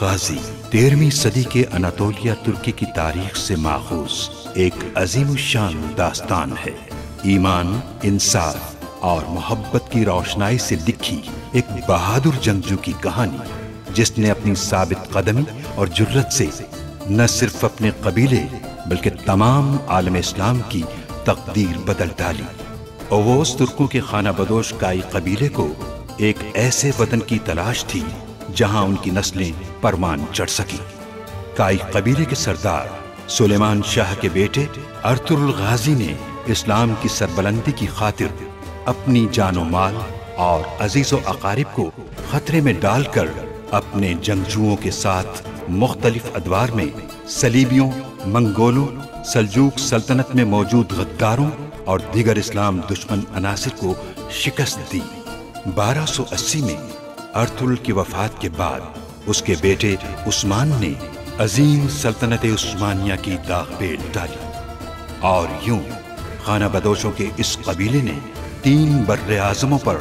गाजी 13वीं सदी के अनातोलिया तुर्की की तारीख से माखूज एक अजीमुशान दास्तान है। ईमान, इंसाफ और मोहब्बत की रोशनाई से लिखी एक बहादुर जंगजू की कहानी, जिसने अपनी साबित कदमी और जुर्रत से न सिर्फ अपने कबीले बल्कि तमाम आलम इस्लाम की तकदीर बदल डाली। ओवोस तुर्कों के खाना बदोश काई कबीले को एक ऐसे वतन की तलाश थी जहां उनकी नस्लें परमान चढ़ सकी। काई कबीले के सरदार सुलेमान शाह के बेटे अर्तुरुल गाजी ने इस्लाम की सरबलंदी की खातिर अपनी जानो माल और अजीजो अकारिब को खतरे में डालकर अपने जंगजुओं के साथ मुख्तलिफ अदवार में सलीबियों, मंगोलों, सल्जूक सल्तनत में मौजूद गद्दारों और दीगर इस्लाम दुश्मन अनासिर को शिकस्त दी। 1280 में अर्तुरुल की वफात के बाद उसके बेटे उस्मान ने अजीम सल्तनत उस्मानिया की दाग पेल डाली और यूं खाना बदोशों के इस कबीले ने 3 बर्रे आज़मों पर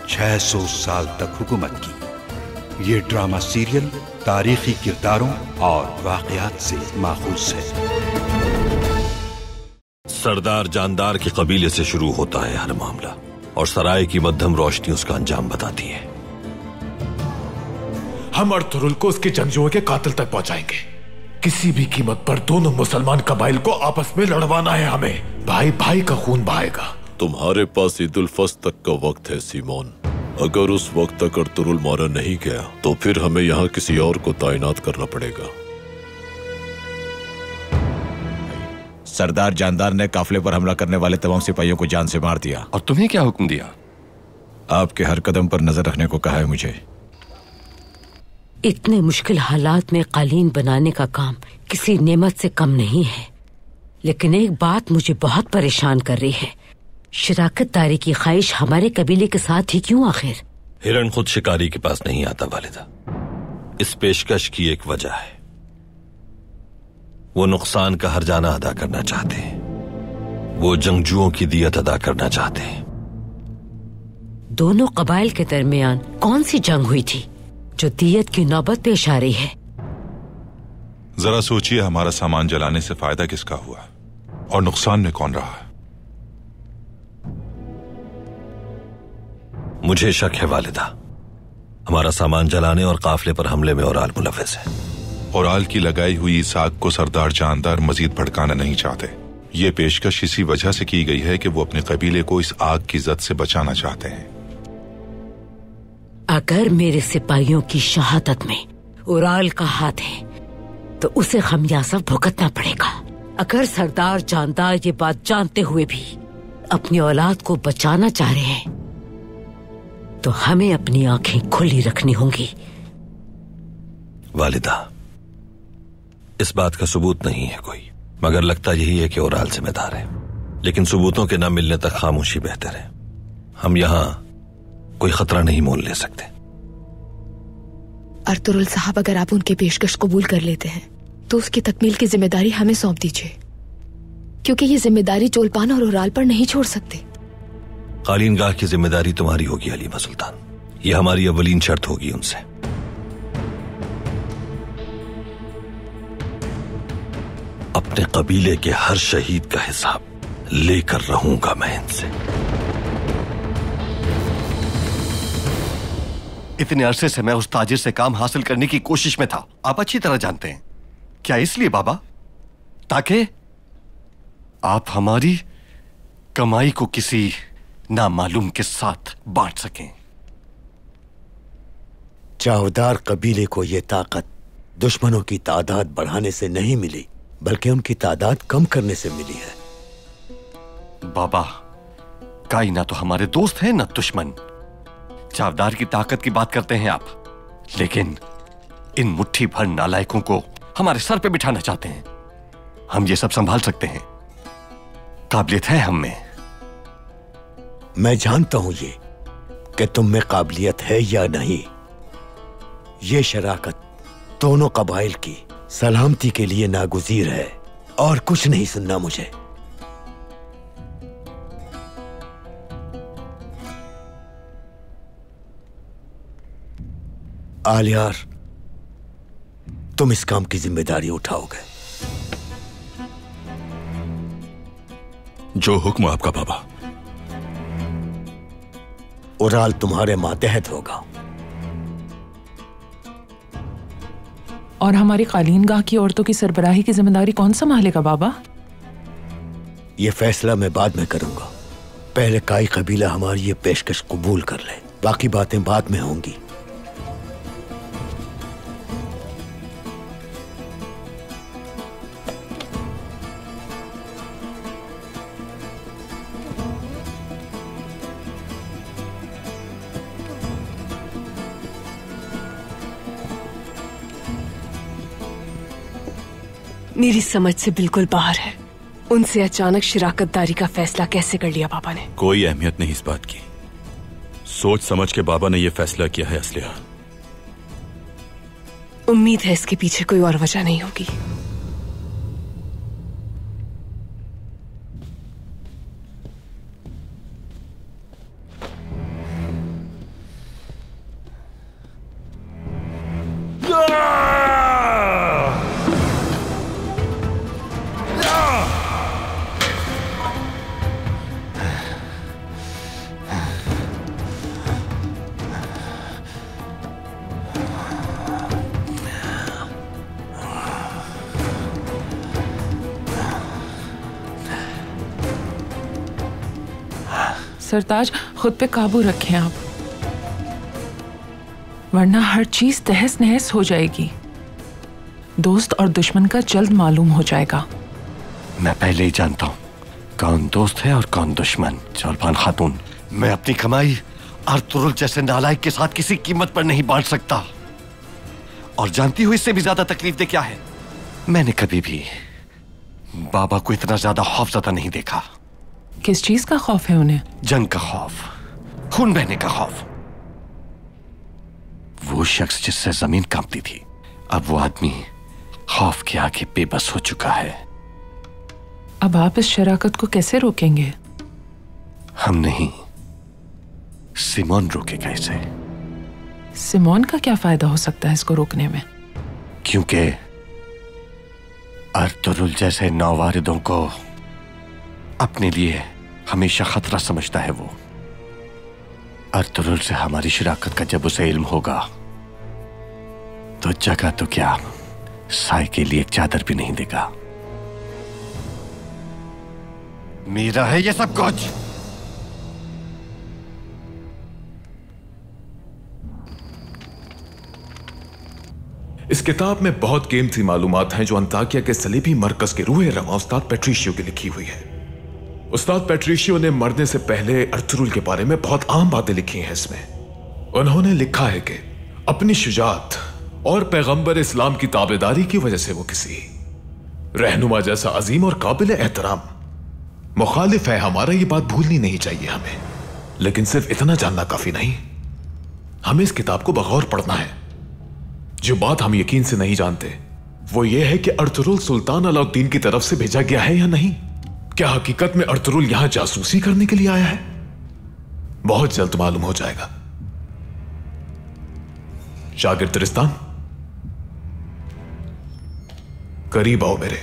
600 साल तक हुकूमत की। ये ड्रामा सीरियल तारीखी किरदारों और वाक़यात से माखूज है। सरदार जानदार के कबीले से शुरू होता है हर मामला और सराय की मध्यम रोशनी उसका अंजाम बताती है। हम अर्तुरुल को उसके जंगजुओं के कातिल तक पहुंचाएंगे। किसी भी कीमत पर दोनों मुसलमान कबाइल को आपस में लड़वाना है हमें। भाई भाई का खून बहाएगा। तुम्हारे पास ईद-उल फस्र तक का वक्त है सीमोन। अगर उस वक्त तक अर्तुरुल मारा नहीं गया तो फिर हमें यहाँ किसी और को तैनात करना पड़ेगा। सरदार जानदार ने काफिले पर हमला करने वाले तमाम सिपाहियों को जान से मार दिया। और तुम्हें क्या हुक्म दिया? आपके हर कदम पर नजर रखने को कहा है मुझे। इतने मुश्किल हालात में कालीन बनाने का काम किसी नेमत से कम नहीं है, लेकिन एक बात मुझे बहुत परेशान कर रही है। शराकतदारी की ख्वाहिश हमारे कबीले के साथ ही क्यों आखिर? हिरण खुद शिकारी के पास नहीं आता वालिदा। इस पेशकश की एक वजह है, वो नुकसान का हर्जाना अदा करना चाहते हैं। वो जंगजुओं की दियत अदा करना चाहते हैं। दोनों कबाइल के दरमियान कौन सी जंग हुई थी जो दियत की नौबत पेश आ रही है? जरा सोचिए, हमारा सामान जलाने से फायदा किसका हुआ और नुकसान में कौन रहा? मुझे शक है वालिदा, हमारा सामान जलाने और काफिले पर हमले में ओराल मुलव्विस है। ओराल की लगाई हुई इस आग को सरदार जानदार मजीद भड़काना नहीं चाहते। ये पेशकश इसी वजह से की गई है कि वो अपने कबीले को इस आग की जद से बचाना चाहते हैं। अगर मेरे सिपाहियों की शहादत में ओराल का हाथ है तो उसे खमियाजा भुगतना पड़ेगा। अगर सरदार जानदार ये बात जानते हुए भी अपनी औलाद को बचाना चाह रहे हैं तो हमें अपनी आंखें खुली रखनी होंगी। वालिदा, इस बात का सबूत नहीं है कोई, मगर लगता यही है कि ओराल जिम्मेदार है। लेकिन सबूतों के न मिलने तक खामोशी बेहतर है। हम यहाँ कोई खतरा नहीं मोल ले सकते। अर्तुरुल साहब, अगर आप उनके पेशकश कबूल कर लेते हैं तो उसकी तकमील की जिम्मेदारी हमें सौंप दीजिए, क्योंकि ये जिम्मेदारी चोलपान और ओराल पर नहीं छोड़ सकते। कालीनगाह की जिम्मेदारी तुम्हारी होगी अलीमा सुल्तान, ये हमारी अव्वलीन शर्त होगी उनसे। अपने कबीले के हर शहीद का हिसाब लेकर रहूंगा मैं इनसे। इतने अरसे से मैं उस ताजिर से काम हासिल करने की कोशिश में था, आप अच्छी तरह जानते हैं। क्या इसलिए बाबा? ताकि आप हमारी कमाई को किसी नामालूम के साथ बांट सकें। चावदार कबीले को यह ताकत दुश्मनों की तादाद बढ़ाने से नहीं मिली, बल्कि उनकी तादाद कम करने से मिली है। बाबा, काई ना तो हमारे दोस्त हैं ना दुश्मन। चावदार की ताकत की बात करते हैं आप, लेकिन इन मुट्ठी भर नालायकों को हमारे सर पे बिठाना चाहते हैं। हम ये सब संभाल सकते हैं, काबिलियत है हम में। मैं जानता हूं ये कि तुम में काबिलियत है या नहीं। ये शराकत दोनों कबाइल की सलामती के लिए नागुजीर है, और कुछ नहीं सुनना मुझे। आलियार, तुम इस काम की जिम्मेदारी उठाओगे। जो हुक्म आपका बाबा। उराल तुम्हारे मातहत होगा। और हमारी कालीनगाह की औरतों की सरबराही की जिम्मेदारी कौन संभालेगा बाबा? ये फैसला मैं बाद में करूंगा। पहले काई कबीला हमारी ये पेशकश कबूल कर ले, बाकी बातें बाद में होंगी। मेरी समझ से बिल्कुल बाहर है। उनसे अचानक शिराकतदारी का फैसला कैसे कर लिया बाबा ने? कोई अहमियत नहीं इस बात की। सोच समझ के बाबा ने यह फैसला किया है असलिया। उम्मीद है इसके पीछे कोई और वजह नहीं होगी। सरताज, खुद पे काबू रखें आप, वरना हर चीज तहस नहस हो जाएगी। दोस्त और दुश्मन का जल्द मालूम हो जाएगा। मैं पहले ही जानता हूँ कौन दोस्त है और कौन दुश्मन। चौलपान खातून, मैं अपनी कमाई अर्तुरुल जैसे नालायक के साथ किसी कीमत पर नहीं बांट सकता। और जानती हुई इससे भी ज्यादा तकलीफ दे क्या है, मैंने कभी भी बाबा को इतना ज्यादा खौफजदा नहीं देखा। किस चीज का खौफ है उन्हें? जंग का खौफ, खून बहने का खौफ। वो शख्स जिससे जमीन कांपती थी, अब वो आदमी खौफ के आगे बेबस हो चुका है। अब आप इस शराकत को कैसे रोकेंगे? हम नहीं, सिमोन रोकेगा इसे। सिमोन का क्या फायदा हो सकता है इसको रोकने में? क्योंकि अर्तुरुल जैसे नौवारिदों को अपने लिए हमेशा खतरा समझता है। वो अर्तुरुल से हमारी शराकत का जब उसे इल्म होगा तो जगह तो क्या, साय के लिए एक चादर भी नहीं देगा। मेरा है ये सब कुछ। इस किताब में बहुत कीमती मालूमात हैं जो अंताकिया के सलीबी मरकज के रूहे रवां उस्ताद पेट्रिशियो की लिखी हुई है। उस्ताद पेट्रिशियो ने मरने से पहले अर्तुरुल के बारे में बहुत आम बातें लिखी हैं इसमें। उन्होंने लिखा है कि अपनी शुजाअत और पैगंबर इस्लाम की ताबेदारी की वजह से वो किसी रहनुमा जैसा अजीम और काबिल एहतराम मुखालिफ है। हमारा ये बात भूलनी नहीं चाहिए हमें। लेकिन सिर्फ इतना जानना काफी नहीं, हमें इस किताब को बगौर पढ़ना है। जो बात हम यकीन से नहीं जानते वो ये है कि अर्तुरुल सुल्तान अलाउद्दीन की तरफ से भेजा गया है या नहीं। क्या हकीकत में अर्तुरुल यहां जासूसी करने के लिए आया है? बहुत जल्द मालूम हो जाएगा। शागिर्द रिस्तान, करीब आओ मेरे।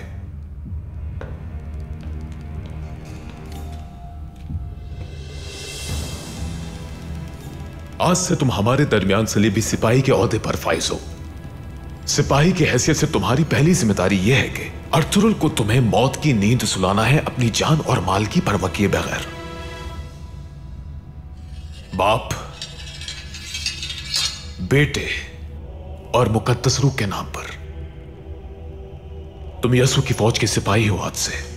आज से तुम हमारे दरमियान सलीबी सिपाही के ओहदे पर फाइज हो। सिपाही की हैसियत से तुम्हारी पहली जिम्मेदारी यह है कि अर्तुरुल को तुम्हें मौत की नींद सुलाना है, अपनी जान और माल की परवाह किए बगैर। बाप, बेटे और मुकद्दस रूह के नाम पर तुम यसु की फौज के सिपाही हो आज से।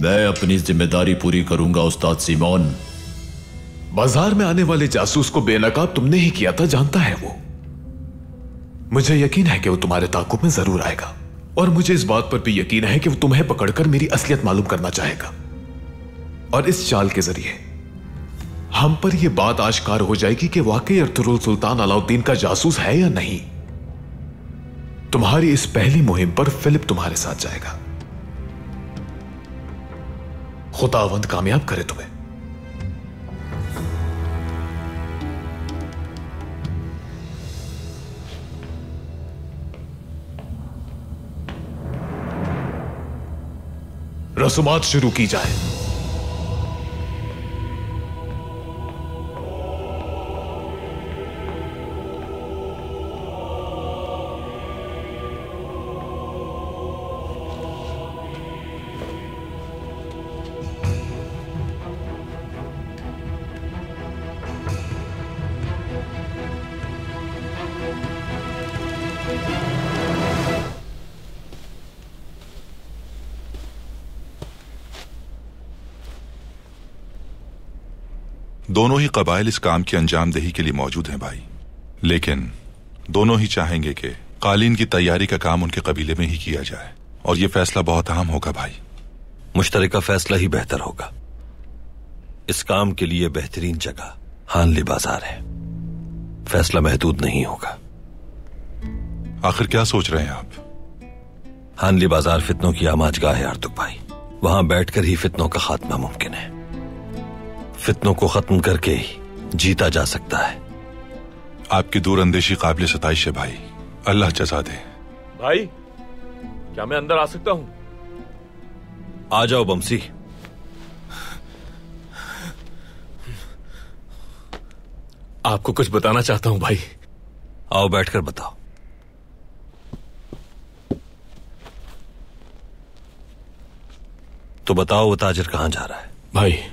मैं अपनी जिम्मेदारी पूरी करूंगा उस्ताद सिमोन। बाजार में आने वाले जासूस को बेनकाब तुमने ही किया था, जानता है वो। मुझे यकीन है कि वो तुम्हारे ताकुब में जरूर आएगा, और मुझे इस बात पर भी यकीन है कि वो तुम्हें पकड़कर मेरी असलियत मालूम करना चाहेगा। और इस चाल के जरिए हम पर यह बात आश्कार हो जाएगी कि वाकई अर्तुरुल सुल्तान अलाउद्दीन का जासूस है या नहीं। तुम्हारी इस पहली मुहिम पर फिलिप तुम्हारे साथ जाएगा। खुदावंद कामयाब करे तुम्हें। रसूमात शुरू की जाए। दोनों ही कबाइल इस काम की अंजामदेही के लिए मौजूद हैं भाई, लेकिन दोनों ही चाहेंगे कि कालीन की तैयारी का काम उनके कबीले में ही किया जाए, और यह फैसला बहुत अहम होगा भाई। मुश्तरका फैसला ही बेहतर होगा। इस काम के लिए बेहतरीन जगह हानली बाजार है। फैसला महदूद नहीं होगा। आखिर क्या सोच रहे हैं आप? हानली बाजार फितनों की आमाजगाह है आर्तुक भाई। वहां बैठकर ही फितनों का खात्मा मुमकिन है। फितनों को खत्म करके ही जीता जा सकता है। आपकी दूरअंदेशी काबिल सताइश है भाई, अल्लाह जज़ा दे। भाई, क्या मैं अंदर आ सकता हूं? आ जाओ बमसी। आपको कुछ बताना चाहता हूं भाई। आओ बैठकर बताओ। तो बताओ, वो ताजिर कहां जा रहा है? भाई,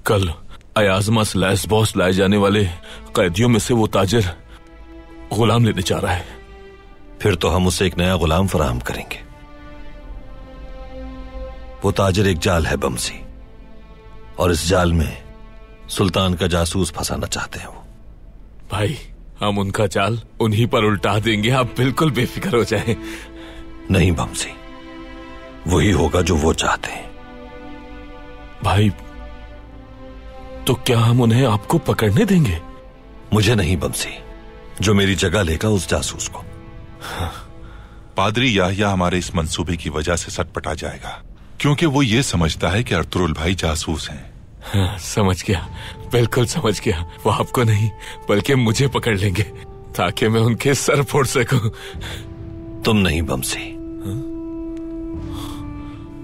कल अयाजमा से लेस्बोस लाए जाने वाले कैदियों में से वो ताजिर गुलाम लेने जा रहा है। फिर तो हम उसे एक नया गुलाम फराहम करेंगे। वो ताजिर एक जाल है बमसी, और इस जाल में सुल्तान का जासूस फंसाना चाहते हैं वो। भाई, हम उनका जाल उन्हीं पर उल्टा देंगे, आप बिल्कुल बेफिक्र हो जाएं। नहीं बमसी, वही होगा जो वो चाहते हैं। भाई, तो क्या हम उन्हें आपको पकड़ने देंगे? मुझे नहीं बमसी, जो मेरी जगह लेगा उस जासूस को। पादरी याह्या हमारे इस मंसूबे की वजह से सटपटा जाएगा, क्योंकि वो ये समझता है कि अर्तुरुल भाई जासूस हैं। हाँ, समझ गया, बिल्कुल समझ गया। वो आपको नहीं बल्कि मुझे पकड़ लेंगे ताकि मैं उनके सर फोड़ सकूं। तुम नहीं बमसी।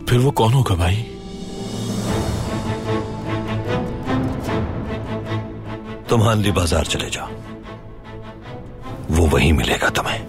फिर वो कौन होगा भाई? तुम हानली बाजार चले जाओ, वो वहीं मिलेगा तुम्हें।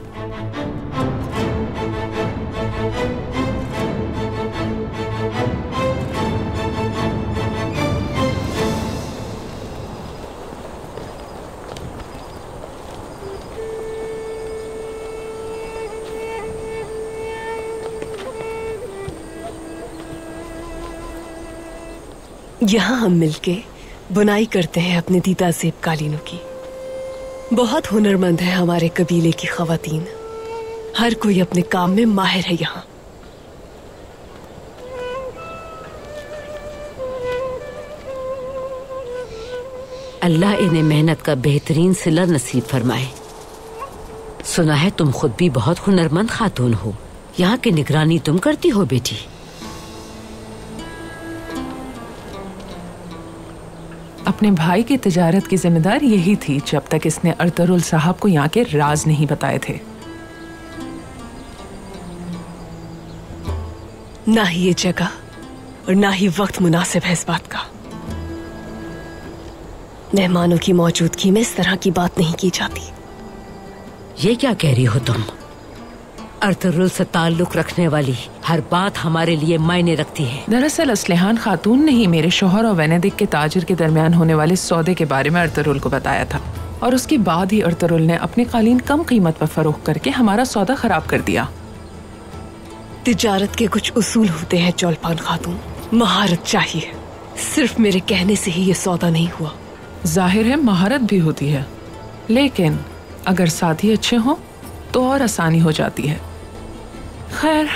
यहाँ हम मिलके बुनाई करते हैं अपने दीदा ज़ेब कालीनों की। बहुत हुनरमंद है हमारे कबीले की ख़वातीन। हर कोई अपने काम में माहिर है यहाँ। अल्लाह इन्हें मेहनत का बेहतरीन सिला नसीब फरमाए। सुना है तुम खुद भी बहुत हुनरमंद खातून हो। यहाँ की निगरानी तुम करती हो बेटी? अपने भाई की तिजारत की जिम्मेदारी यही थी जब तक इसने अर्तुरुल साहब को यहाँ के राज नहीं बताए थे। ना ही ये जगह और ना ही वक्त मुनासिब है इस बात का। मेहमानों की मौजूदगी में इस तरह की बात नहीं की जाती। ये क्या कह रही हो तुम? अर्तुरुल से ताल्लुक रखने वाली हर बात हमारे लिए मायने रखती है। दरअसल असलहान खातून ने ही मेरे शोहर और वेनेदिक के ताजिर के दरमियान होने वाले सौदे के बारे में अर्तुरुल को बताया था, और उसके बाद ही अर्तुरुल ने अपने कालीन कम कीमत पर फरोख्त करके हमारा सौदा खराब कर दिया। तिजारत के कुछ उसूल होते हैं चौलपान खातून। महारत चाहिए। सिर्फ मेरे कहने से ही ये सौदा नहीं हुआ। जाहिर है महारत भी होती है, लेकिन अगर साथी अच्छे हों तो और आसानी हो जाती है। खैर,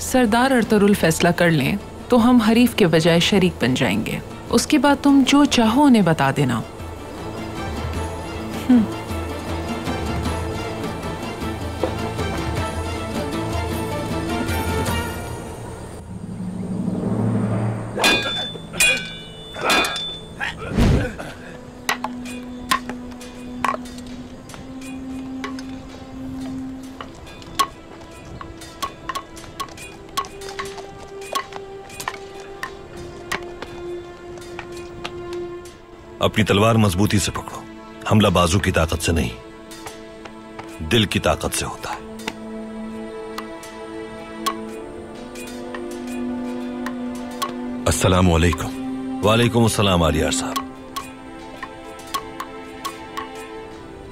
सरदार अर्तुरुल फैसला कर लें तो हम हरीफ के बजाय शरीक बन जाएंगे। उसके बाद तुम जो चाहो उन्हें बता देना। अपनी तलवार मजबूती से पकड़ो। हमला बाजू की ताकत से नहीं, दिल की ताकत से होता है। अस्सलाम वालेकुम। वालेकुम अस्सलाम आलियार साहब।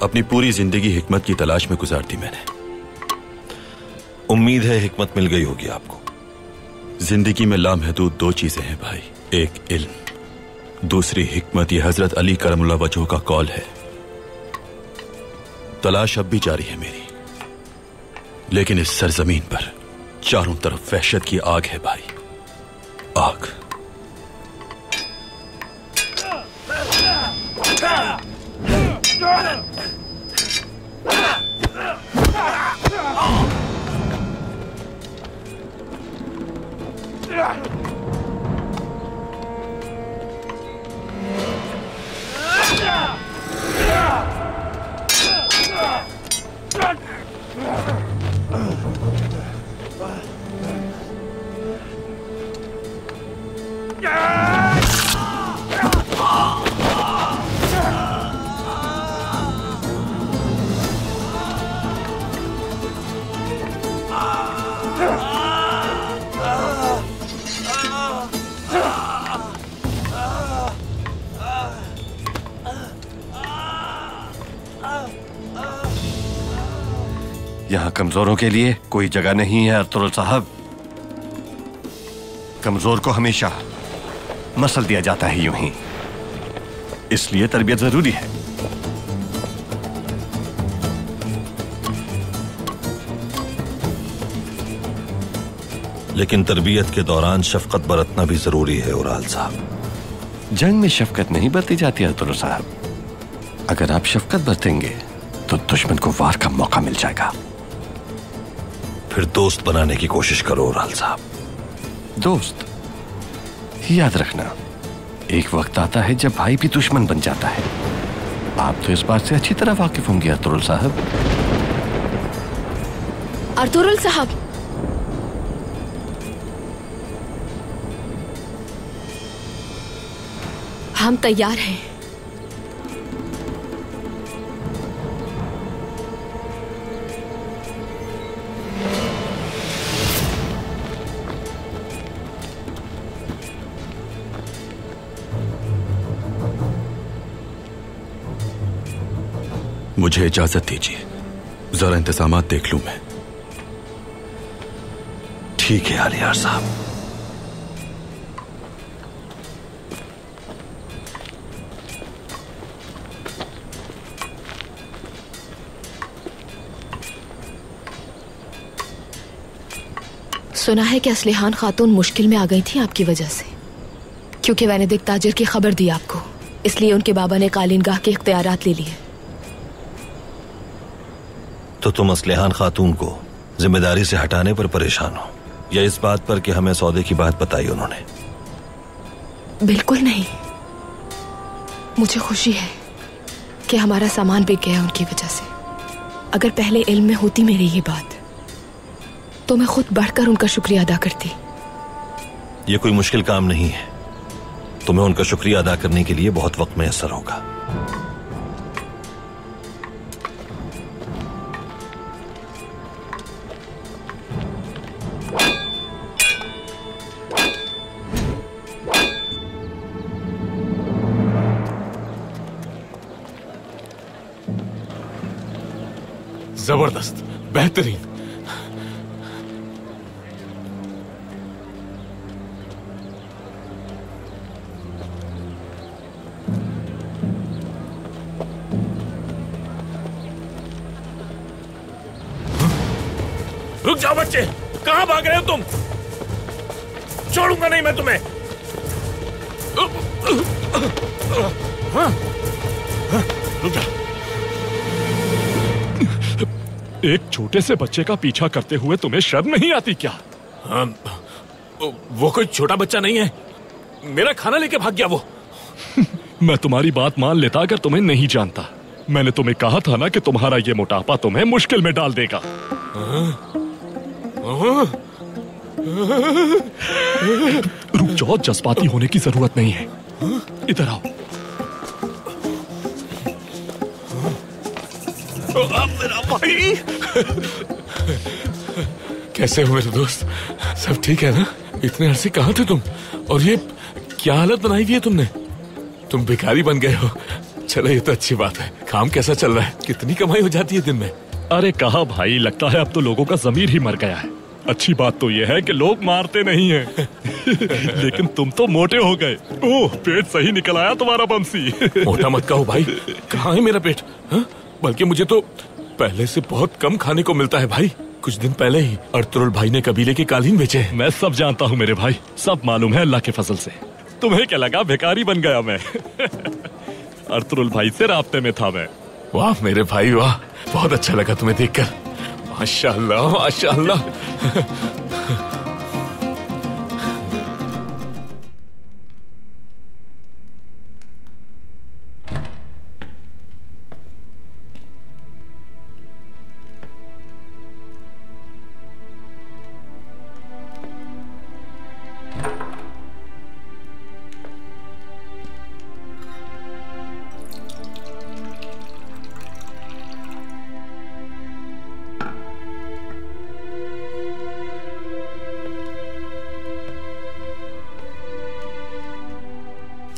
अपनी पूरी जिंदगी हिकमत की तलाश में गुजार दी मैंने। उम्मीद है हिकमत मिल गई होगी आपको। जिंदगी में लामहदूद दो चीजें हैं भाई, एक इल्म, दूसरी हिकमत। ये हजरत अली करमुल्लाह वजह का कौल है। तलाश अब भी जारी है मेरी, लेकिन इस सरजमीन पर चारों तरफ वहशत की आग है भाई, आग। यहाँ कमजोरों के लिए कोई जगह नहीं है अर्तुगरुल साहब। कमजोर को हमेशा मसल दिया जाता है यूं ही, इसलिए तरबियत जरूरी है। लेकिन तरबियत के दौरान शफकत बरतना भी जरूरी है उराल साहब। जंग में शफकत नहीं बरती जाती अर्तुगरुल साहब। अगर आप शफकत बरतेंगे तो दुश्मन को वार का मौका मिल जाएगा। फिर दोस्त बनाने की कोशिश करो उराल साहब। दोस्त? याद रखना, एक वक्त आता है जब भाई भी दुश्मन बन जाता है। आप तो इस बात से अच्छी तरह वाकिफ होंगे अर्तुगरुल साहब। अर्तुगरुल साहब, हम तैयार हैं। मुझे इजाजत दीजिए, जरा इंतजामात देख लूं मैं। ठीक है आलियार साहब। सुना है कि असलिहान खातून मुश्किल में आ गई थी आपकी वजह से, क्योंकि वेनेदिक ताजिर की खबर दी आपको, इसलिए उनके बाबा ने कालीनगाह के इख्तियारात ले लिए। तो तुम असलिहान खातून को जिम्मेदारी से हटाने पर परेशान हो, या इस बात पर कि हमें सौदे की बात बताई उन्होंने? बिल्कुल नहीं, मुझे खुशी है कि हमारा सामान बिक गया उनकी वजह से। अगर पहले इल्म में होती मेरी ये बात, तो मैं खुद बढ़कर उनका शुक्रिया अदा करती। ये कोई मुश्किल काम नहीं है। तुम्हें उनका शुक्रिया अदा करने के लिए बहुत वक्त मैसर होगा। जबरदस्त, बेहतरीन। रुक जाओ बच्चे, कहां भाग रहे हो तुम? छोड़ूंगा नहीं मैं तुम्हें। रुक जा। एक छोटे से बच्चे का पीछा करते हुए तुम्हें शर्म नहीं आती क्या? वो कोई छोटा बच्चा नहीं है, मेरा खाना लेके भाग गया वो। मैं तुम्हारी बात मान लेता अगर तुम्हें नहीं जानता। मैंने तुम्हें कहा था ना कि तुम्हारा ये मोटापा तुम्हें मुश्किल में डाल देगा। रुक जाओ, जज्बाती होने की जरूरत नहीं है। इधर आओ। मेरा भाई। कैसे हो मेरे दोस्त? सब ठीक है ना? इतने अरसे कहाँ थे तुम? और ये क्या हालत बनाई हुई है तुमने? तुम भिखारी बन गए हो। चलो ये तो अच्छी बात है। काम कैसा चल रहा है? कितनी कमाई हो जाती है दिन में? अरे कहा भाई, लगता है अब तो लोगों का ज़मीर ही मर गया है। अच्छी बात तो ये है कि लोग मारते नहीं हैं। लेकिन तुम तो मोटे हो गए। ओह, पेट सही निकल आया तुम्हारा बमसी। मोटा मत कहो भाई, कहाँ है मेरा पेट? हा? बल्कि मुझे तो पहले से बहुत कम खाने को मिलता है भाई। कुछ दिन पहले ही अर्तुरुल भाई ने कबीले के कालीन बेचे। मैं सब जानता हूँ मेरे भाई, सब मालूम है अल्लाह के फजल से। तुम्हें क्या लगा भिखारी बन गया मैं? अर्तुरुल भाई से राब्ते में था मैं। वाह मेरे भाई वाह, बहुत अच्छा लगा तुम्हें देखकर। माशाअल्लाह माशाअल्लाह।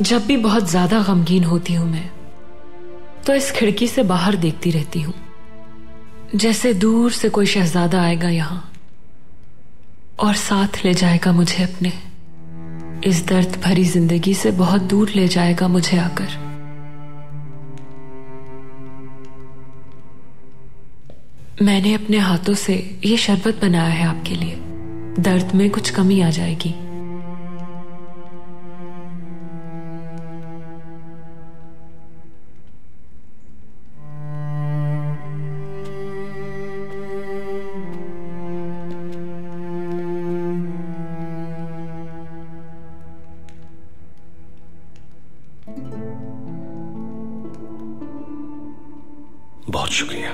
जब भी बहुत ज्यादा गमगीन होती हूं मैं, तो इस खिड़की से बाहर देखती रहती हूं, जैसे दूर से कोई शहजादा आएगा यहां और साथ ले जाएगा मुझे अपने। इस दर्द भरी जिंदगी से बहुत दूर ले जाएगा मुझे आकर। मैंने अपने हाथों से ये शरबत बनाया है आपके लिए। दर्द में कुछ कमी आ जाएगी। बहुत शुक्रिया।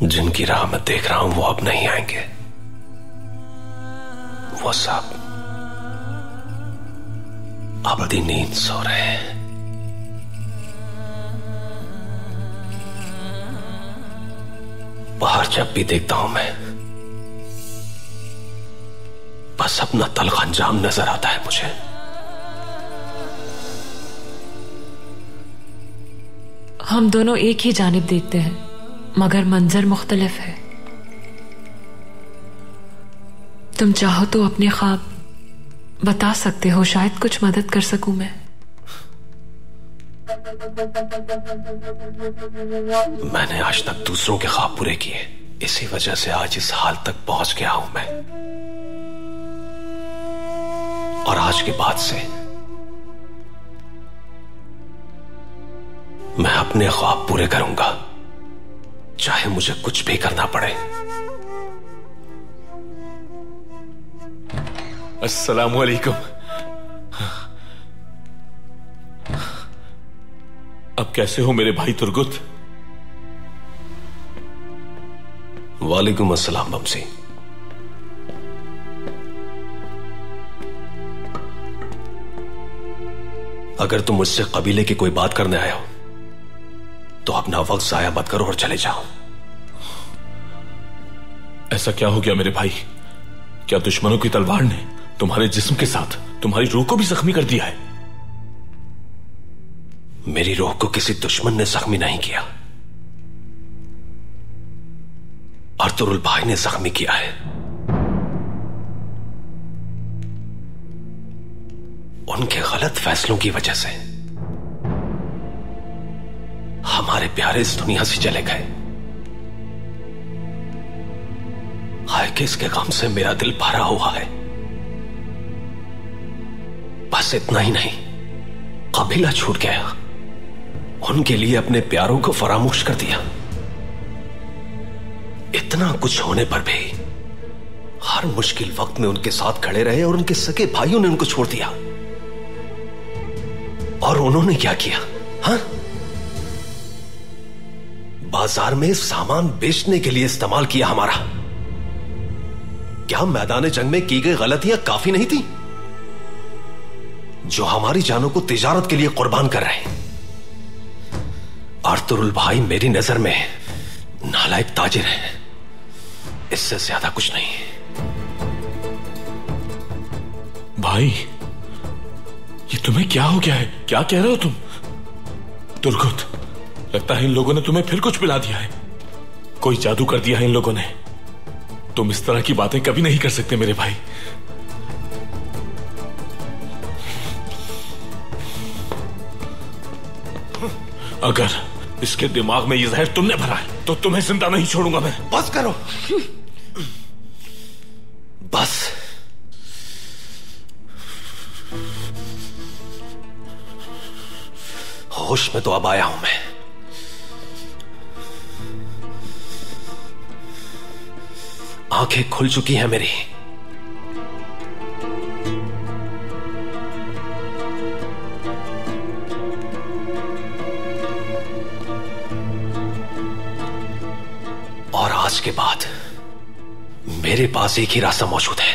जिनकी राह मैं देख रहा हूं वो अब नहीं आएंगे। वो सब अपनी नींद सो रहे हैं। बाहर जब भी देखता हूं मैं, बस अपना तलख अंजाम नजर आता है मुझे। हम दोनों एक ही जानिब देखते हैं, मगर मंजर मुख्तलिफ है। तुम चाहो तो अपने ख्वाब बता सकते हो, शायद कुछ मदद कर सकूं मैं। मैंने आज तक दूसरों के ख्वाब पूरे किए, इसी वजह से आज इस हाल तक पहुंच गया हूं मैं। और आज के बाद से मैं अपने ख्वाब पूरे करूंगा, चाहे मुझे कुछ भी करना पड़े। अस्सलामु अलैकुम। अब कैसे हो मेरे भाई तुर्गुत? वालेकुम अस्सलाम बमसी। अगर तुम मुझसे कबीले की कोई बात करने आए हो तो अपना वक्त जाया मत करो और चले जाओ। ऐसा क्या हो गया मेरे भाई? क्या दुश्मनों की तलवार ने तुम्हारे जिस्म के साथ तुम्हारी रूह को भी जख्मी कर दिया है? मेरी रूह को किसी दुश्मन ने जख्मी नहीं किया, अर्तुरुल भाई ने जख्मी किया है। उनके गलत फैसलों की वजह से हमारे प्यारे इस दुनिया से चले गए। हाय कि इसके गम से मेरा दिल भरा हुआ है। बस इतना ही नहीं, कबीला छूट गया, उनके लिए अपने प्यारों को फरामोश कर दिया। इतना कुछ होने पर भी हर मुश्किल वक्त में उनके साथ खड़े रहे और उनके सगे भाइयों ने उनको छोड़ दिया। और उन्होंने क्या किया? हाँ, बाजार में सामान बेचने के लिए इस्तेमाल किया हमारा। क्या मैदान जंग में की गई गलतियां काफी नहीं थी जो हमारी जानों को तिजारत के लिए कुर्बान कर रहे हैं? अर्तुरुल भाई मेरी नजर में नालायक ताजिर है, इससे ज्यादा कुछ नहीं। भाई, ये तुम्हें क्या हो गया है? क्या कह रहे हो तुम? तुर्गुत, लगता है इन लोगों ने तुम्हें फिर कुछ पिला दिया है। कोई जादू कर दिया है इन लोगों ने। तुम इस तरह की बातें कभी नहीं कर सकते मेरे भाई। अगर इसके दिमाग में ये जहर तुमने भरा है तो तुम्हें जिंदा नहीं छोड़ूंगा मैं। बस करो, बस। होश में तो अब आया हूं मैं। आंखें खुल चुकी हैं मेरी। और आज के बाद मेरे पास एक ही रास्ता मौजूद है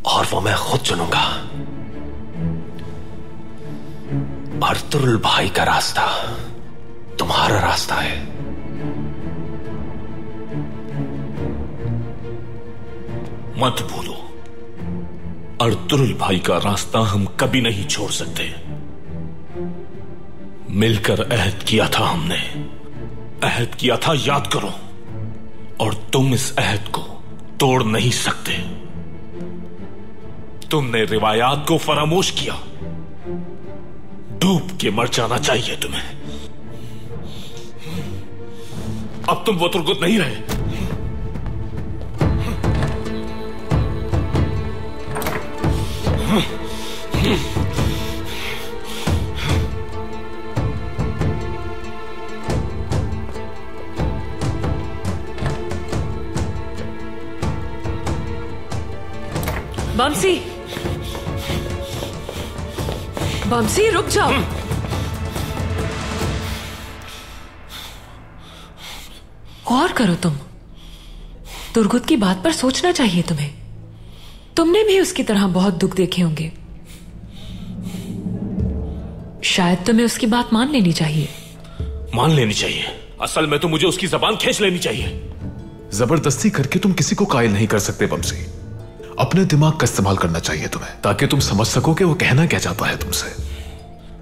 और वो मैं खुद चुनूंगा। अर्तुरुल भाई का रास्ता तुम्हारा रास्ता है। मत भूलो, अर्तुरुल भाई का रास्ता हम कभी नहीं छोड़ सकते। मिलकर अहद किया था हमने, अहद किया था, याद करो। और तुम इस अहद को तोड़ नहीं सकते। तुमने रिवायात को फरामोश किया। डूब के मर जाना चाहिए तुम्हें। अब तुम वो तुर्गुत नहीं रहे। बमसी, बमसी रुक जाओ। और करो तुम। तुर्गुत की बात पर सोचना चाहिए तुम्हें। तुमने भी उसकी तरह बहुत दुख देखे होंगे। शायद तुम्हें उसकी बात मान लेनी चाहिए। मान लेनी चाहिए? असल में तो मुझे उसकी जबान खींच लेनी चाहिए। जबरदस्ती करके तुम किसी को कायल नहीं कर सकते बमसी। अपने दिमाग का इस्तेमाल करना चाहिए तुम्हें, ताकि तुम समझ सको कि वो कहना क्या चाहता है तुमसे।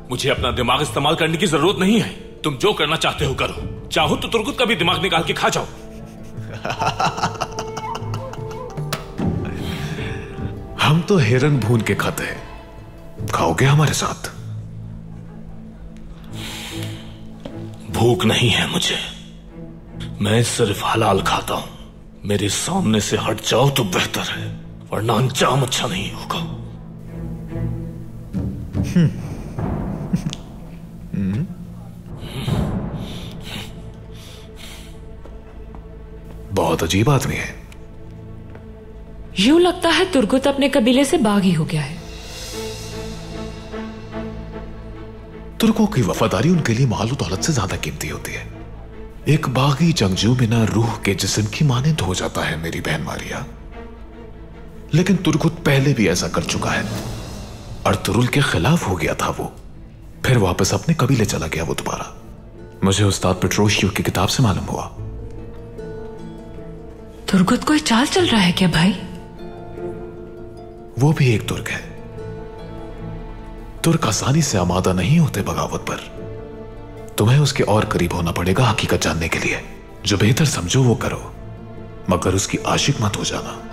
मुझे अपना दिमाग इस्तेमाल करने की जरूरत नहीं है। तुम जो करना चाहते हो करो। चाहो तो तुर्गुत का भी दिमाग निकाल के खा जाओ। हम तो हिरन भून के खाते हैं, खाओगे हमारे साथ? भूख नहीं है मुझे, मैं सिर्फ हलाल खाता हूं। मेरे सामने से हट जाओ तो बेहतर है, वरना अंजाम अच्छा नहीं होगा। बहुत अजीब आदमी है। यूं लगता है तुर्गुत अपने कबीले से बागी हो गया है। तुर्कों की वफादारी उनके लिए माल और दौलत से ज्यादा कीमती होती है। एक बागी जंगजू बिना रूह के जिस्म की मानंद हो जाता है मेरी बहन मारिया। लेकिन तुर्गुत पहले भी ऐसा कर चुका है। अर्तुरुल के खिलाफ हो गया था वो, फिर वापस अपने कबीले चला गया वो दोबारा। मुझे उस्ताद पेट्रोशियो की किताब से मालूम हुआ। तुर्गुत कोई चाल चल रहा है क्या भाई? वो भी एक तुर्क है। तुर्क आसानी से आमादा नहीं होते बगावत पर। तुम्हें उसके और करीब होना पड़ेगा हकीकत जानने के लिए। जो बेहतर समझो वो करो, मगर उसकी आशिक मत हो जाना।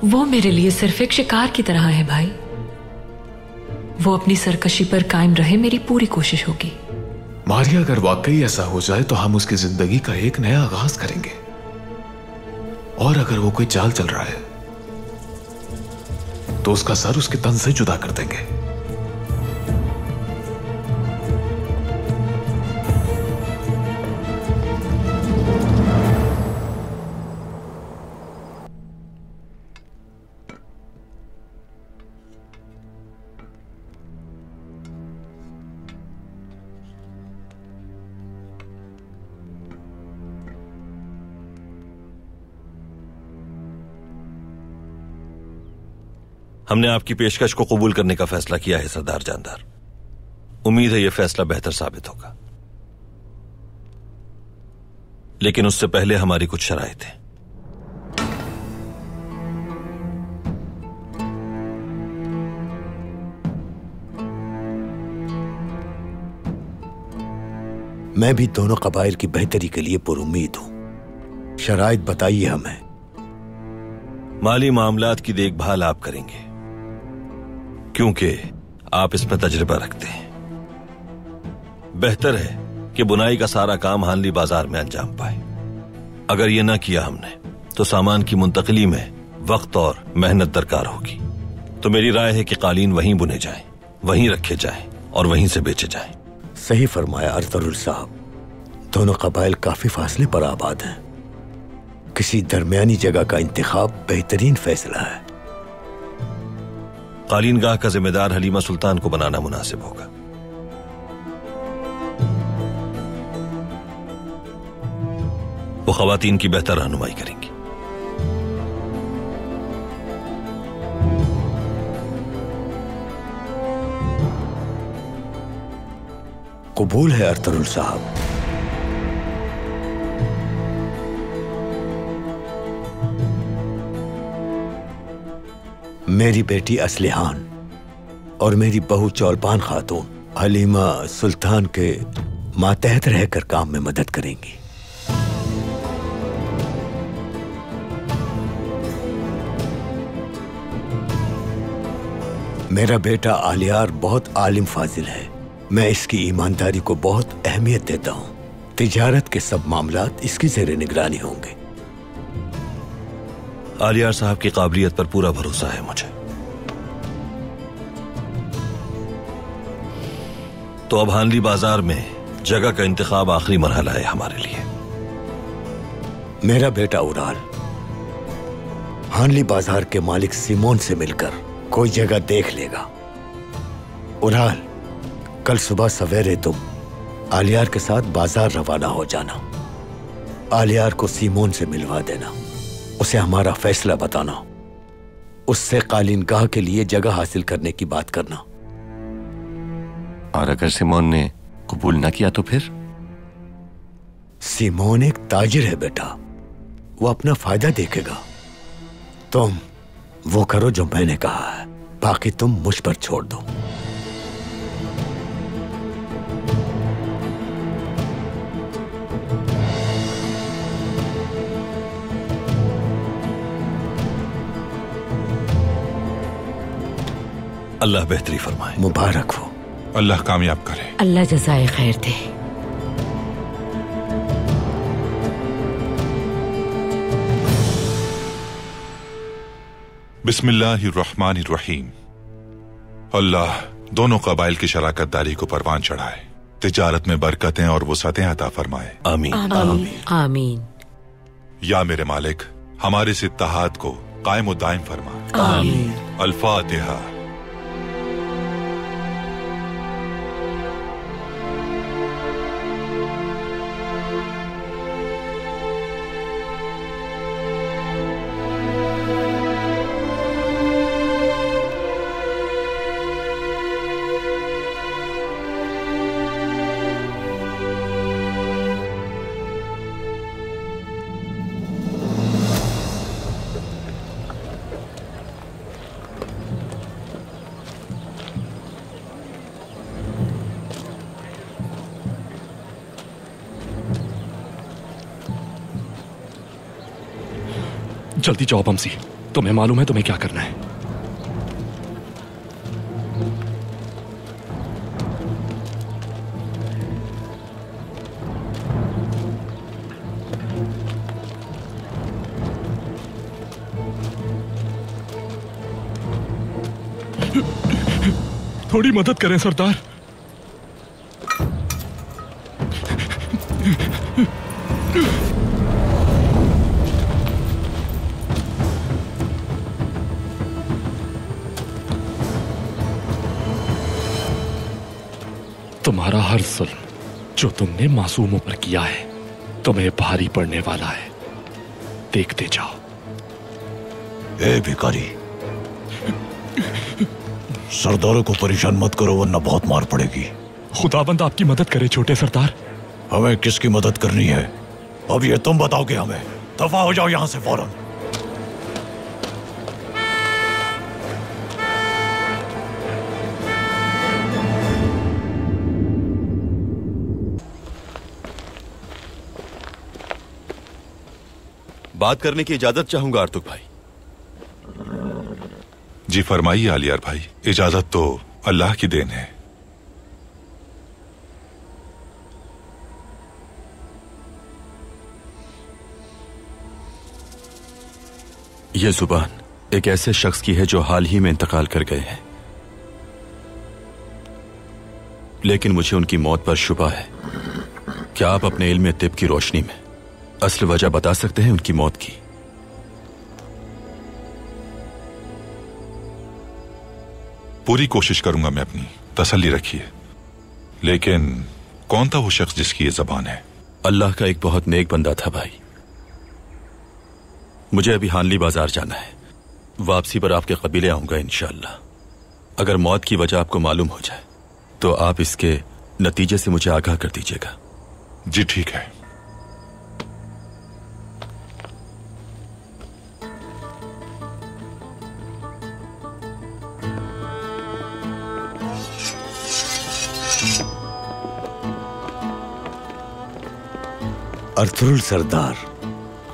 वो मेरे लिए सिर्फ एक शिकार की तरह है भाई। वो अपनी सरकशी पर कायम रहे, मेरी पूरी कोशिश होगी। मारिया, अगर वाकई ऐसा हो जाए तो हम उसकी जिंदगी का एक नया आगाज करेंगे। और अगर वो कोई चाल चल रहा है तो उसका सर उसके तन से जुदा कर देंगे। हमने आपकी पेशकश को कबूल करने का फैसला किया है सरदार जानदार। उम्मीद है यह फैसला बेहतर साबित होगा, लेकिन उससे पहले हमारी कुछ शराइत हैं। मैं भी दोनों कबाइल की बेहतरी के लिए पुरुम्मीद हूं। शराइत बताइए हमें। माली मामलात की देखभाल आप करेंगे, क्योंकि आप इसमें तजुर्बा रखते हैं। बेहतर है कि बुनाई का सारा काम हानली बाजार में अंजाम पाए। अगर यह ना किया हमने तो सामान की मुंतकली में वक्त और मेहनत दरकार होगी। तो मेरी राय है कि कालीन वहीं बुने जाएं, वहीं रखे जाएं और वहीं से बेचे जाएं। सही फरमाया अर्तुरुल साहब। दोनों कबाइल काफी फासले पर आबाद हैं। किसी दरमियानी जगह का इंतखाब बेहतरीन फैसला है। कालीनगाह का जिम्मेदार हलीमा सुल्तान को बनाना मुनासिब होगा। वो खवातीन की बेहतर रहनुमाई करेंगी। कबूल है अर्तुरुल साहब। मेरी बेटी असलिहान और मेरी बहू चौलपान खातून हलीमा सुल्तान के मातहत रहकर काम में मदद करेंगी। मेरा बेटा आलियार बहुत आलिम फाजिल है। मैं इसकी ईमानदारी को बहुत अहमियत देता हूं। तिजारत के सब मामलात इसकी ज़ेरे निगरानी होंगे। आलियार साहब की काबिलियत पर पूरा भरोसा है मुझे। तो अब हानली बाजार में जगह का इंतखाब आखिरी मरहला है हमारे लिए। मेरा बेटा उराल हानली बाजार के मालिक सिमोन से मिलकर कोई जगह देख लेगा। उराल, कल सुबह सवेरे तुम आलियार के साथ बाजार रवाना हो जाना। आलियार को सिमोन से मिलवा देना, उसे हमारा फैसला बताना, उससे कालीनगाह के लिए जगह हासिल करने की बात करना। और अगर सिमोन ने कबूल ना किया तो फिर? सिमोन एक ताजिर है बेटा, वो अपना फायदा देखेगा। तुम वो करो जो मैंने कहा है, बाकी तुम मुझ पर छोड़ दो। अल्लाह बेहतरी फरमाए। मुबारक हो। अल्लाह कामयाब करे। अल्लाह जज़ाए खैर दे। बिस्मिल्लाहिर्रहमानिर्रहीम। अल्लाह दोनों कबाइल की शराकत दारी को परवान चढ़ाए, तिजारत में बरकतें और वुसअतें अता फरमाए। आमीन आमीन आमीन। या मेरे मालिक, हमारे इस इत्तेहाद को कायम और दायम फरमा। आमीन। अल-फातिहा। जल्दी जाओ बमसी, तुम्हें मालूम है तुम्हें क्या करना है। थोड़ी मदद करें सरदार। तुम्हारा हर जुल्म जो तुमने मासूमों पर किया है तुम्हें भारी पड़ने वाला है, देखते जाओ। ए भिखारी, सरदारों को परेशान मत करो वरना बहुत मार पड़ेगी। खुदाबंद आपकी मदद करे छोटे सरदार। हमें किसकी मदद करनी है अब ये तुम बताओगे हमें। दफा हो जाओ यहां से फौरन। बात करने की इजाजत चाहूंगा आर्तुक भाई। जी फरमाइए आलियार भाई, इजाजत तो अल्लाह की देन है। यह जुबान एक ऐसे शख्स की है जो हाल ही में इंतकाल कर गए हैं, लेकिन मुझे उनकी मौत पर शुबा है। क्या आप अपने इल्म तिब की रोशनी में असल वजह बता सकते हैं उनकी मौत की? पूरी कोशिश करूंगा मैं, अपनी तसल्ली रखिए। लेकिन कौन था वो शख्स जिसकी ये जबान है? अल्लाह का एक बहुत नेक बंदा था भाई। मुझे अभी हानली बाजार जाना है, वापसी पर आपके कबीले आऊंगा इंशाअल्लाह। अगर मौत की वजह आपको मालूम हो जाए तो आप इसके नतीजे से मुझे आगाह कर दीजिएगा। जी ठीक है। अर्तुरुल सरदार,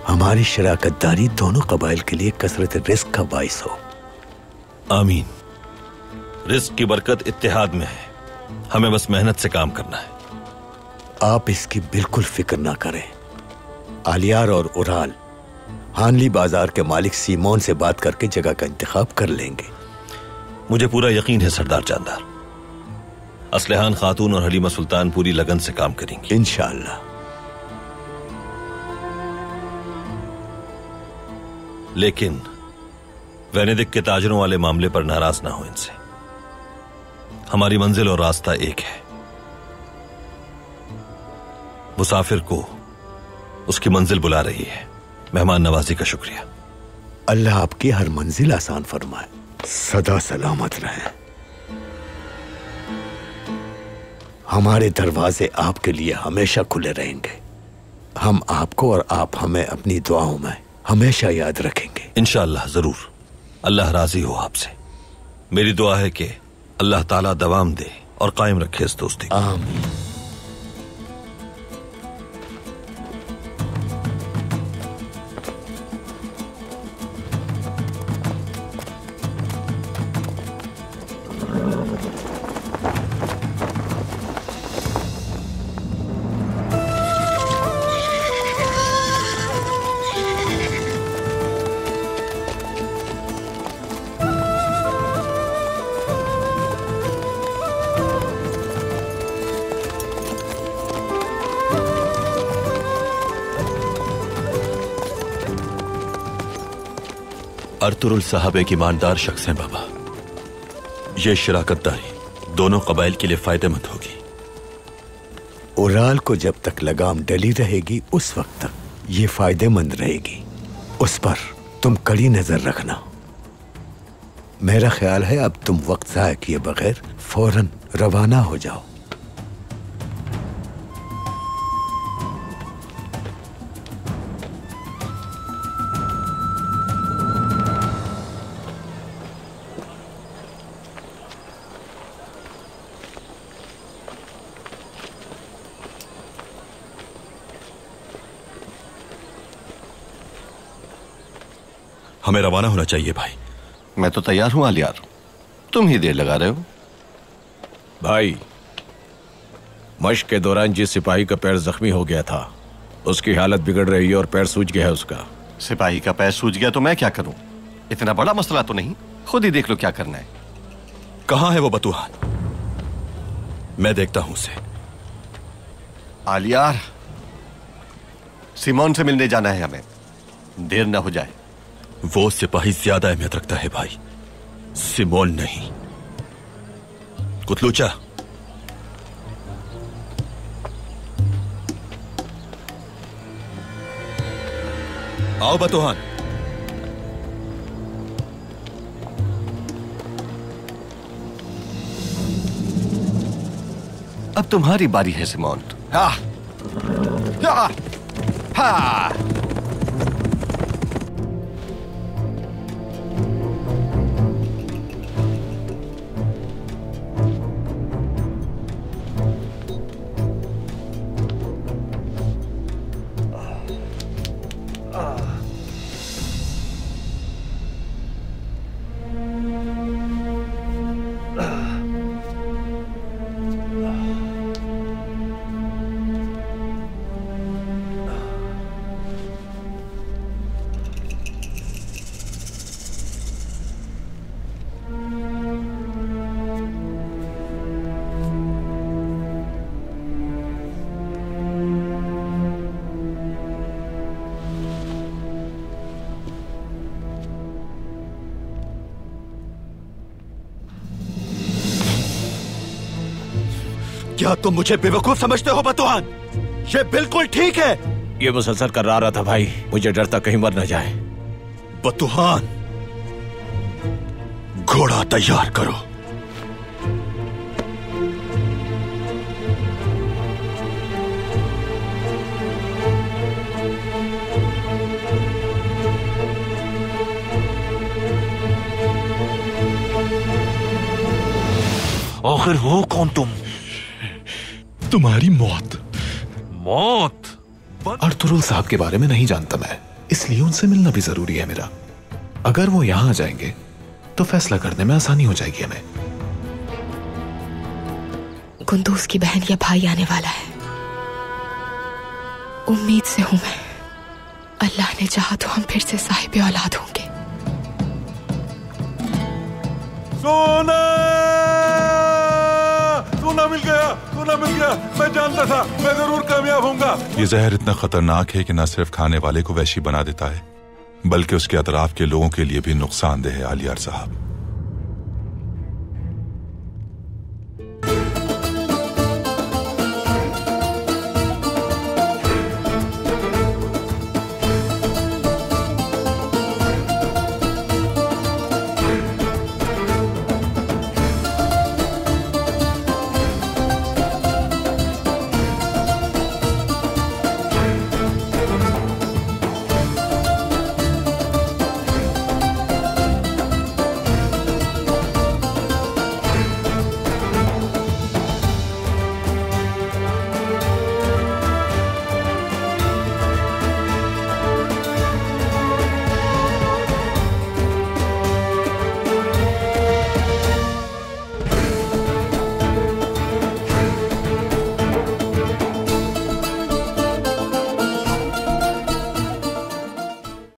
हमारी शराकतदारी दोनों कबाइल के लिए कसरत रिस्क का बाइस हो। आमीन। रिस्क की बरकत इत्तेहाद में है, हमें बस मेहनत से काम करना है। आप इसकी बिल्कुल फिक्र ना करें। आलियार और उराल हानली बाजार के मालिक सीमोन से बात करके जगह का इंतखाब कर लेंगे। मुझे पूरा यकीन है सरदार जानदार, असलहान खातून और हलीमा सुल्तान पूरी लगन से काम करेंगी इंशाअल्लाह। लेकिन वेनेदिक के ताजरों वाले मामले पर नाराज ना हो इनसे। हमारी मंजिल और रास्ता एक है। मुसाफिर को उसकी मंजिल बुला रही है। मेहमान नवाजी का शुक्रिया। अल्लाह आपकी हर मंजिल आसान फरमाए। सदा सलामत रहें। हमारे दरवाजे आपके लिए हमेशा खुले रहेंगे। हम आपको और आप हमें अपनी दुआओं में हमेशा याद रखेंगे इंशाअल्लाह। जरूर। अल्लाह राजी हो आपसे। मेरी दुआ है कि अल्लाह ताला दवाम दे और कायम रखे इस दोस्ती को। आमीन। अर्तुरुल साहब एक ईमानदार शख्स हैं बाबा। ये शराकतदारी दोनों कबाइल के लिए फायदेमंद होगी। उराल को जब तक लगाम डली रहेगी उस वक्त तक ये फायदेमंद रहेगी। उस पर तुम कड़ी नजर रखना। मेरा ख्याल है अब तुम वक्त जाया किए बगैर फौरन रवाना हो जाओ। हमें रवाना होना चाहिए भाई। मैं तो तैयार हूं आलियार, तुम ही देर लगा रहे हो। भाई, मश्क के दौरान जिस सिपाही का पैर जख्मी हो गया था उसकी हालत बिगड़ रही है और पैर सूज गया है उसका। सिपाही का पैर सूज गया तो मैं क्या करूं? इतना बड़ा मसला तो नहीं, खुद ही देख लो क्या करना है। कहां है वो बतूहान? मैं देखता हूं उसे। आलियार, सिमोन से मिलने जाना है हमें, देर ना हो जाए। वो सिपाही ज्यादा अहमियत रखता है भाई, सिमोन नहीं। कुतलूचा, आओ बतूहान। अब तुम्हारी बारी है सिमोन। हाँ, हाँ, हाँ। क्या तुम मुझे बेवकूफ समझते हो बतुआन? ये बिल्कुल ठीक है। ये मुसलसल कर रहा था भाई, मुझे डर था कहीं मर न जाए। बतुहान, घोड़ा तैयार करो। आखिर हो कौन तुम? तुम्हारी मौत। मौत? अर्तुरुल साहब के बारे में नहीं जानता मैं, इसलिए उनसे मिलना भी जरूरी है मेरा। अगर वो यहां आ जाएंगे तो फैसला करने में आसानी हो जाएगी हमें। कुंदूस की बहन या भाई आने वाला है, उम्मीद से हूं मैं। अल्लाह ने चाहा तो हम फिर से साहिब औलाद होंगे। सोना! सोना मिल गया, सोना मिल गया। मैं जानता था, मैं जरूर कामयाब होऊंगा। ये जहर इतना खतरनाक है कि न सिर्फ खाने वाले को वहशी बना देता है, बल्कि उसके अतराफ के लोगों के लिए भी नुकसानदेह है। आलियार साहब,